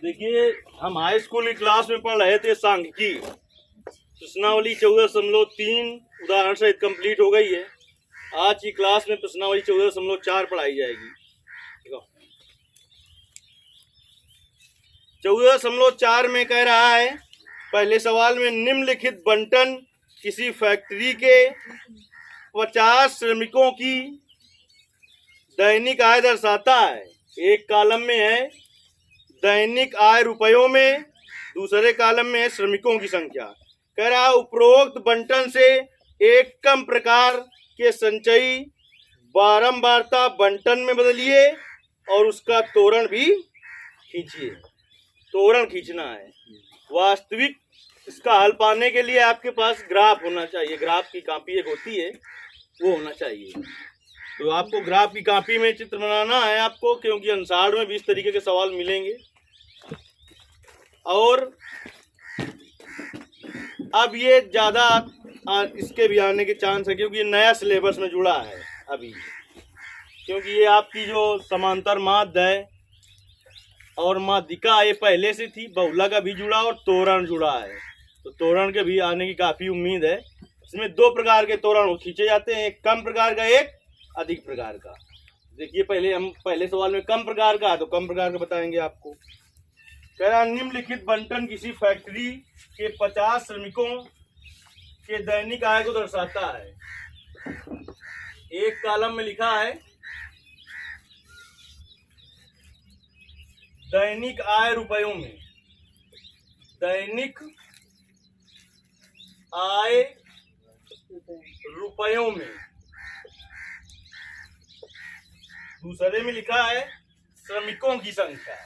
देखिए, हम high school की क्लास में पढ़ रहे थे सांख्यिकी। प्रश्नावली 14.3 उदाहरण सहित कंप्लीट हो गई है। आज की क्लास में प्रश्नावली 14.4 पढ़ाई जाएगी। 14.4 में कह रहा है, पहले सवाल में निम्नलिखित बंटन किसी फैक्ट्री के 50 श्रमिकों की दैनिक आय दर्शाता है। एक कॉलम में है दैनिक आय रुपयों में, दूसरे कॉलम में है श्रमिकों की संख्या। कह रहा है उपरोक्त बंटन से एक कम प्रकार के संचयी बारंबारता बंटन में बदलिए और उसका तोरण भी खींचिए। तोरण खींचना है। वास्तविक इसका हल पाने के लिए आपके पास ग्राफ होना चाहिए। ग्राफ की कॉपी एक होती है, वो होना चाहिए। तो आपको ग्राफ की कॉपी में चित्र बनाना है आपको, क्योंकि अंसार में भी इस तरीके के सवाल मिलेंगे। और अब ये ज़्यादा इसके भी आने के चांस है, क्योंकि ये नया सिलेबस में जुड़ा है अभी। क्योंकि ये आपकी जो समांतर माध्य है और माध्यिका ये पहले से थी, बहुला का भी जुड़ा और तोरण जुड़ा है। तो तोरण के भी आने की काफ़ी उम्मीद है। इसमें दो प्रकार के तोरण खींचे जाते हैं, एक कम प्रकार का, एक अधिक प्रकार का। देखिए, पहले सवाल में कम प्रकार का है, तो कम प्रकार का बताएंगे आपको। कह रहा निम्नलिखित बंटन किसी फैक्ट्री के 50 श्रमिकों के दैनिक आय को दर्शाता है। एक कॉलम में लिखा है दैनिक आय रुपयों में, दैनिक आय रुपयों में। दूसरे में लिखा है श्रमिकों की संख्या।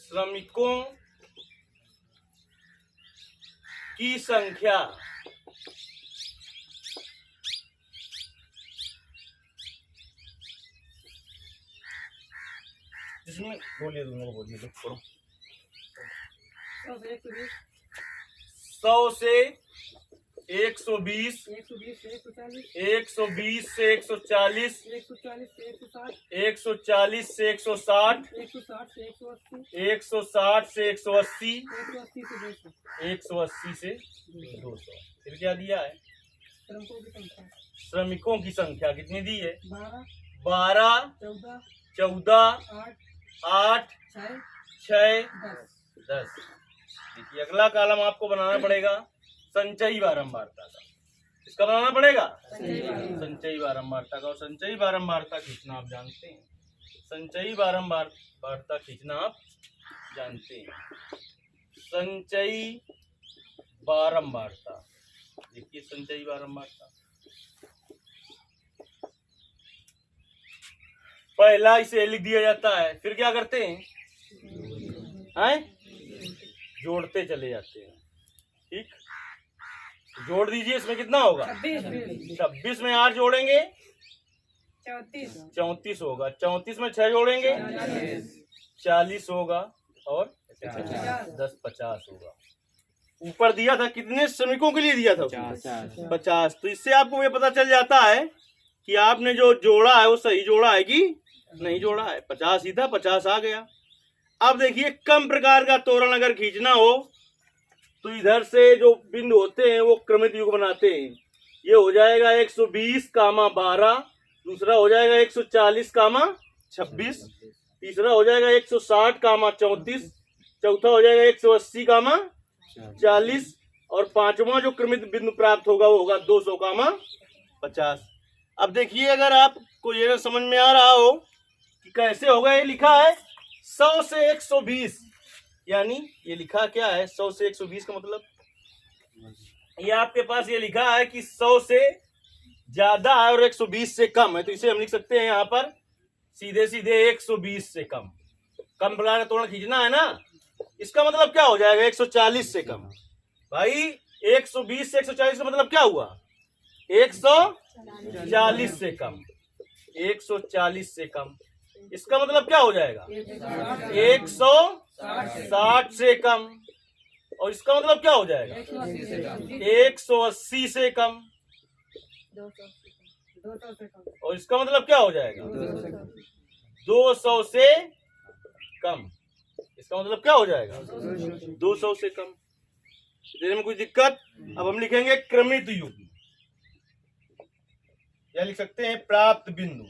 श्रमिकों की संख्या। जिसमें बोलिए, दोनों को बोलिए, 100 से 120, 120 से 140, 140 से 160, 160 से 180, 180 से 200। फिर क्या दिया है? श्रमिकों की संख्या कितनी दी है? 12, 14, 8, 6, 10। देखिए, अगला कॉलम आपको बनाना पड़ेगा संचयी बारंबारता का। इसका बनाना पड़ेगा संचयी बारंबारता का। और संचयी बारंबारता खींचना आप जानते हैं। संचयी बारंबारता खींचना आप जानते हैं। संचयी बारंबारता, देखिए संचयी बारंबारता। पहला इसे लिख दिया जाता है, फिर क्या करते हैं? जोड़ते चले जाते हैं। ठीक, जोड़ दीजिए। इसमें कितना होगा? 26 में 8 जोड़ेंगे 34 होगा। 34 में 6 जोड़ेंगे 40 होगा। और 10 50 होगा। ऊपर दिया था कितने श्रमिकों के लिए दिया था? 50। तो इससे आपको ये पता चल जाता है कि आपने जो जोड़ा है वो सही जोड़ा है कि नहीं जोड़ा है। 50 ही था, 50 आ गया। अब देखिए, कम प्रकार का तोरण अगर खींचना हो तो इधर से जो बिंदु होते हैं वो क्रमित युग बनाते हैं। ये हो जाएगा 120, 12। दूसरा हो जाएगा 140, 26। तीसरा हो जाएगा 160, 34। चौथा हो जाएगा 180, 40। और पांचवा जो क्रमित बिंदु प्राप्त होगा वो होगा 200, 50। अब देखिए, अगर आपको ये समझ में आ रहा हो कि कैसे होगा, ये लिखा है 100 से 120, यानी ये लिखा क्या है? 100 से 120 का मतलब ये आपके पास ये लिखा है कि 100 से ज्यादा है और 120 से कम है। तो इसे हम लिख सकते हैं यहाँ पर सीधे सीधे 120 से कम। कम प्रकार का तोरण खींचना है ना, इसका मतलब क्या हो जाएगा? 140 से कम। भाई 120 से 140 का मतलब क्या हुआ? 140 से कम। 140 से कम, इसका मतलब क्या हो जाएगा? 160 से कम। और इसका मतलब क्या हो जाएगा? 180 से कम। और इसका मतलब क्या हो जाएगा? 200 से कम। इसका मतलब क्या हो जाएगा? 200 से कम। देने में कुछ दिक्कत? अब हम लिखेंगे क्रमित युग्म, या लिख सकते हैं प्राप्त बिंदु।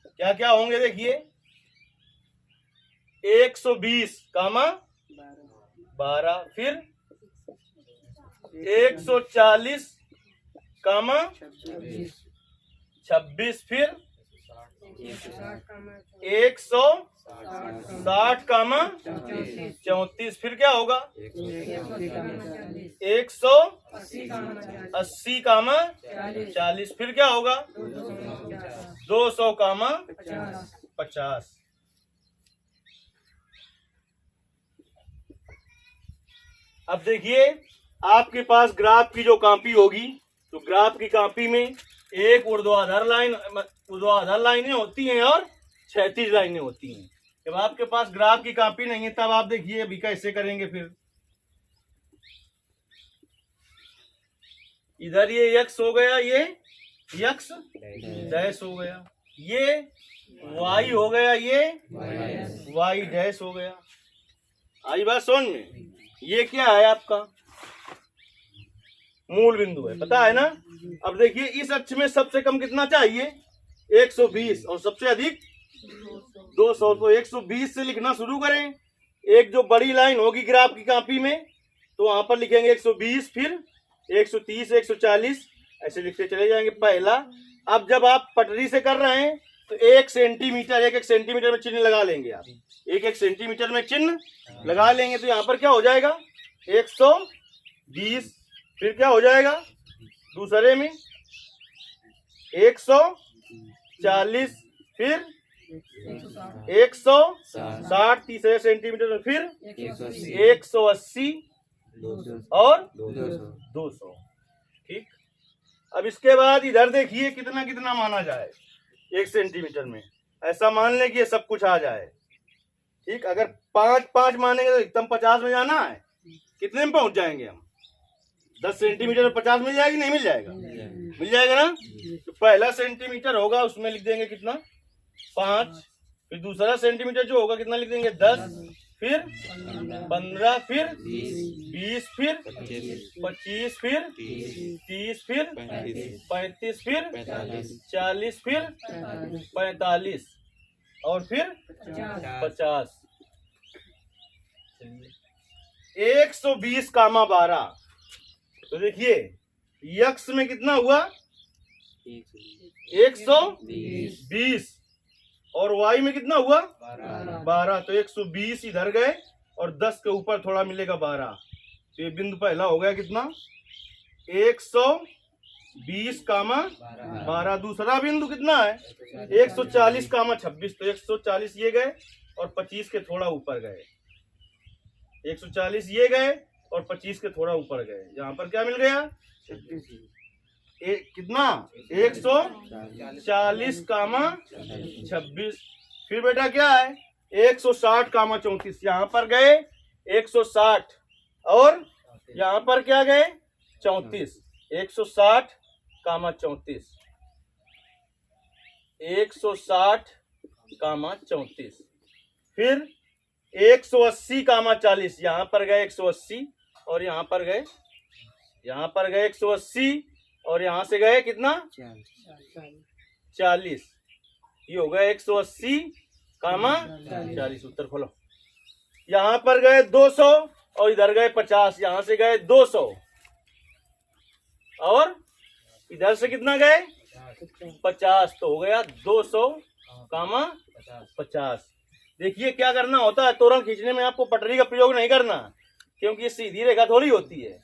क्या क्या होंगे देखिए, 120 कामा 12, फिर 140 कामा 26, फिर 160 कामा 34, फिर क्या होगा? 180 कामा 40, फिर क्या होगा? 200 कामा 50। अब देखिए, आपके पास ग्राफ की जो कॉपी होगी, तो ग्राफ की कॉपी में एक ऊर्ध्वाधर लाइनें होती हैं और क्षैतिज लाइनें होती हैं। जब आपके पास ग्राफ की कॉपी नहीं है तब आप देखिए अभी कैसे करेंगे। फिर इधर ये x हो गया, ये x डैश हो गया, ये y हो गया, ये y डैश हो गया। आई बात समझ में? ये क्या है? आपका मूल बिंदु है, पता है ना? अब देखिए, इस अक्ष में सबसे कम कितना चाहिए? 120, और सबसे अधिक 200। तो 120 से लिखना शुरू करें। एक जो बड़ी लाइन होगी ग्राफ की कॉपी में, तो वहां पर लिखेंगे 120, फिर 130, 140, ऐसे लिखते चले जाएंगे पहला। अब जब आप पटरी से कर रहे हैं तो 1 सेंटीमीटर 1 सेंटीमीटर में चिन्ह लगा लेंगे। आप 1 सेंटीमीटर में चिन्ह लगा लेंगे तो यहाँ पर क्या हो जाएगा? 120, फिर क्या हो जाएगा? दूसरे में 140, फिर 160 तीसरे सेंटीमीटर में, फिर 180 और 200। ठीक। अब इसके बाद इधर देखिए कितना कितना माना जाए 1 सेंटीमीटर में। ऐसा मान लें कि ये सब कुछ आ जाए। ठीक। अगर 5 मानेंगे तो एकदम 50 में जाना है। कितने में पहुंच जाएंगे हम? 10 सेंटीमीटर में 50 मिल जाएगी? नहीं मिल जाएगा? मिल जाएगा ना? तो पहला सेंटीमीटर होगा उसमें लिख देंगे कितना? 5। फिर दूसरा सेंटीमीटर जो होगा कितना लिख देंगे? 10, फिर 15, फिर 20, फिर 25, फिर 30, फिर 35, फिर 40, फिर 45 और फिर 50। 120 कामा 12। तो देखिए यक्स में कितना हुआ? 120 और वाई में कितना हुआ? 12। तो 120 इधर गए और 10 के ऊपर थोड़ा मिलेगा 12। तो ये बिंदु पहला हो गया कितना? 120 कामा 12। दूसरा बिंदु कितना है? 140 कामा 26। तो 140 ये गए और 25 के थोड़ा ऊपर गए। 140 ये गए और 25 के थोड़ा ऊपर गए। यहाँ पर क्या मिल गया? कितना? 140 कामा 26। फिर बेटा क्या है? 160 कामा 34। यहाँ पर गए 160 और यहाँ पर क्या गए? 34। 160 कामा 34। 160 कामा 34। फिर 180 कामा 40। यहाँ पर गए 180 और यहाँ पर गए 180 और यहाँ से गए कितना? 40। ये हो गया 180 कामा 40। उत्तर खोलो। यहाँ पर गए 200 और इधर गए 50। यहाँ से गए 200 और इधर से कितना गए? 50। तो हो गया 200 कामा 50। देखिए क्या करना होता है, तोरण खींचने में आपको पटरी का प्रयोग नहीं करना, क्योंकि ये सीधी रेखा थोड़ी होती है।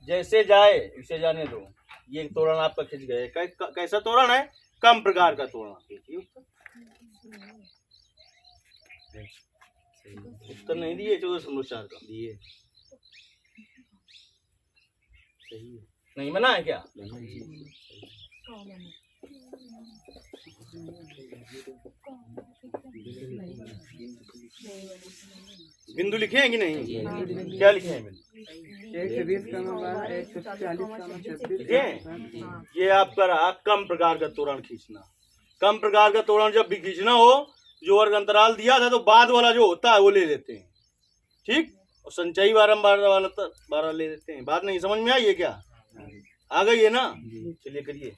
जैसे जाए इसे जाने दो। ये तोरण आपका खिंच गए। कैसा तोरण है? कम प्रकार का तोरण। उत्तर नहीं दिए 14.4 का दिए। नहीं बना है क्या? बिंदु लिखे हैं कि नहीं? क्या लिखे हैं बिंदु? 120 का 140 का 36 लिखे हैं? ये आपका कम प्रकार का तोरण खींचना। कम प्रकार का तोरण जब भी खींचना हो, जो वर्ग अंतराल दिया था तो बाद वाला जो होता है वो ले लेते हैं, ठीक। और संचयी बारंबार वाला 12 ले लेते हैं। बात नहीं समझ में आई है क्या? आ गई है ना? चलिए करिए।